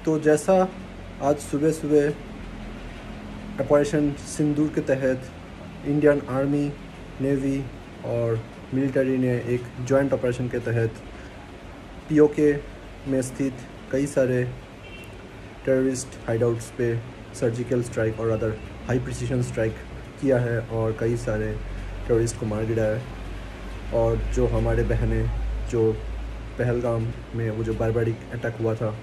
तो जैसा आज सुबह सुबह ऑपरेशन सिंदूर के तहत इंडियन आर्मी, नेवी और मिलिट्री ने एक जॉइंट ऑपरेशन के तहत पीओके में स्थित कई सारे टेररिस्ट हाइडआउट्स पे सर्जिकल स्ट्राइक और अदर हाई प्रिसीजन स्ट्राइक किया है और कई सारे टेररिस्ट को मार गिराया है। और जो हमारे बहनें जो पहलगाम में वो जो बारबारिक अटैक हुआ था,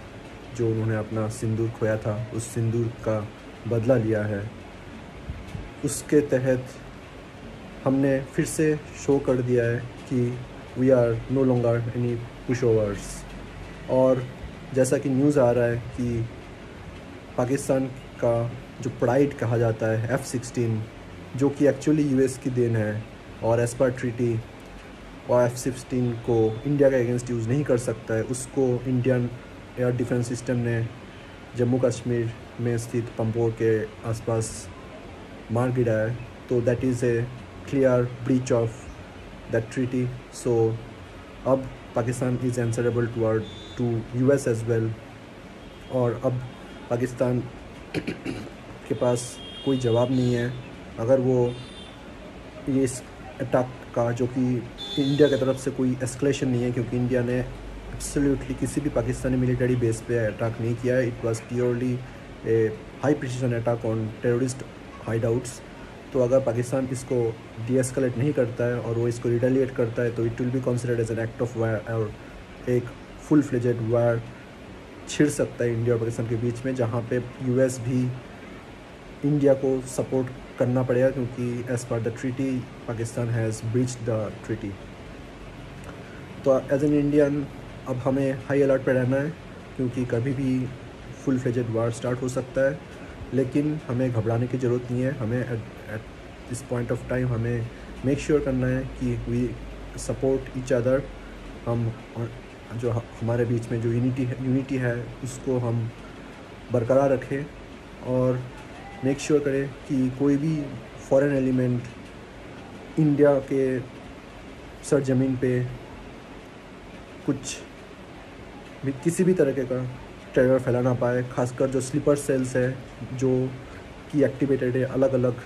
जो उन्होंने अपना सिंदूर खोया था, उस सिंदूर का बदला लिया है, उसके तहत हमने फिर से शो कर दिया है कि we are no longer any pushovers. और जैसा कि न्यूज़ आ रहा है कि पाकिस्तान का जो प्राइड कहा जाता है F-16, जो कि एक्चुअली यूएस की देन है और एज़ पर ट्रीटी और F-16 को इंडिया के अगेंस्ट यूज़ नहीं कर सकता है, उसको इंडियन एयर डिफेंस सिस्टम ने जम्मू कश्मीर में स्थित पंपोर के आसपास मार गिराया है। तो that is a clear breach of that treaty. So अब Pakistan is answerable to US as well. और अब पाकिस्तान के पास कोई जवाब नहीं है अगर वो ये इस अटैक का, जो कि इंडिया की तरफ से कोई एस्केलेशन नहीं है, क्योंकि इंडिया ने एब्सोल्युटली किसी भी पाकिस्तानी मिलिट्री बेस पे अटैक नहीं किया है। It was purely a high precision attack on terrorist hideouts. तो अगर पाकिस्तान इसको डीएस्केलेट नहीं करता है और वो इसको रिटेलिएट करता है तो it will be considered as an act of war और एक फुल फ्लेजेड वार छिड़ सकता है इंडिया और पाकिस्तान के बीच में, जहाँ पे यूएस भी इंडिया को सपोर्ट करना पड़ेगा, क्योंकि as per the treaty Pakistan has breached the treaty. तो एज एन इंडियन अब हमें हाई अलर्ट पर रहना है, क्योंकि कभी भी फुल फ्लेजेड वार स्टार्ट हो सकता है। लेकिन हमें घबराने की ज़रूरत नहीं है। हमें at this point of time हमें मेक श्योर करना है कि वी सपोर्ट ईच अदर। हम जो हमारे बीच में जो यूनिटी है उसको हम बरकरार रखें और मेक श्योर करें कि कोई भी फॉरेन एलिमेंट इंडिया के सरजमीन पे कुछ भी किसी भी तरह का टेरर फैला ना पाए। खासकर जो स्लीपर सेल्स है जो कि एक्टिवेटेड है अलग अलग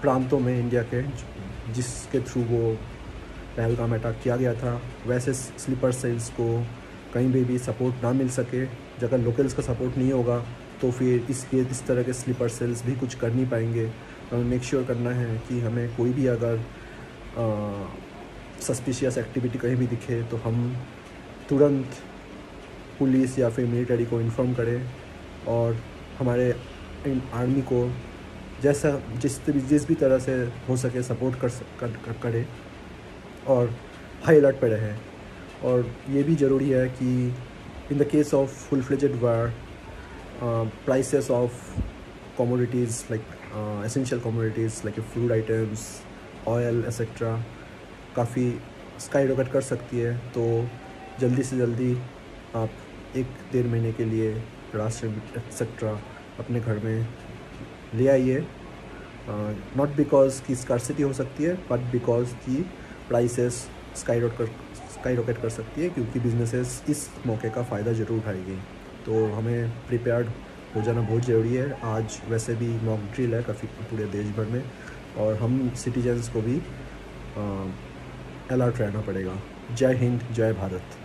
प्रांतों में इंडिया के, जिसके थ्रू वो पहलगाम अटैक किया गया था, वैसे स्लीपर सेल्स को कहीं भी सपोर्ट ना मिल सके। अगर लोकल्स का सपोर्ट नहीं होगा तो फिर इस तरह के स्लीपर सेल्स भी कुछ कर नहीं पाएंगे। हमें मेक श्योर करना है कि हमें कोई भी अगर सस्पिशियस एक्टिविटी कहीं भी दिखे तो हम तुरंत पुलिस या फिर मिलिट्री को इन्फॉर्म करें और हमारे आर्मी को जिस भी तरह से हो सके सपोर्ट करें और हाई अलर्ट पर रहें। और ये भी ज़रूरी है कि in the case of full fledged war prices of commodities like essential commodities like food items, oil etc. काफ़ी स्काई रॉकेट कर सकती है। तो जल्दी से जल्दी आप 1-1.5 महीने के लिए राशन एक्सेट्रा अपने घर में ले आइए। नॉट बिकॉज की स्कार्सिटी हो सकती है बट बिकॉज की प्राइसेस स्काई रॉकेट कर सकती है, क्योंकि बिजनेसेस इस मौके का फ़ायदा ज़रूर उठाएगी। तो हमें प्रिपेयर्ड हो जाना बहुत ज़रूरी है। आज वैसे भी मॉक ड्रिल है काफ़ी पूरे देश भर में और हम सिटीजन्स को भी अलर्ट रहना पड़ेगा। जय हिंद, जय भारत।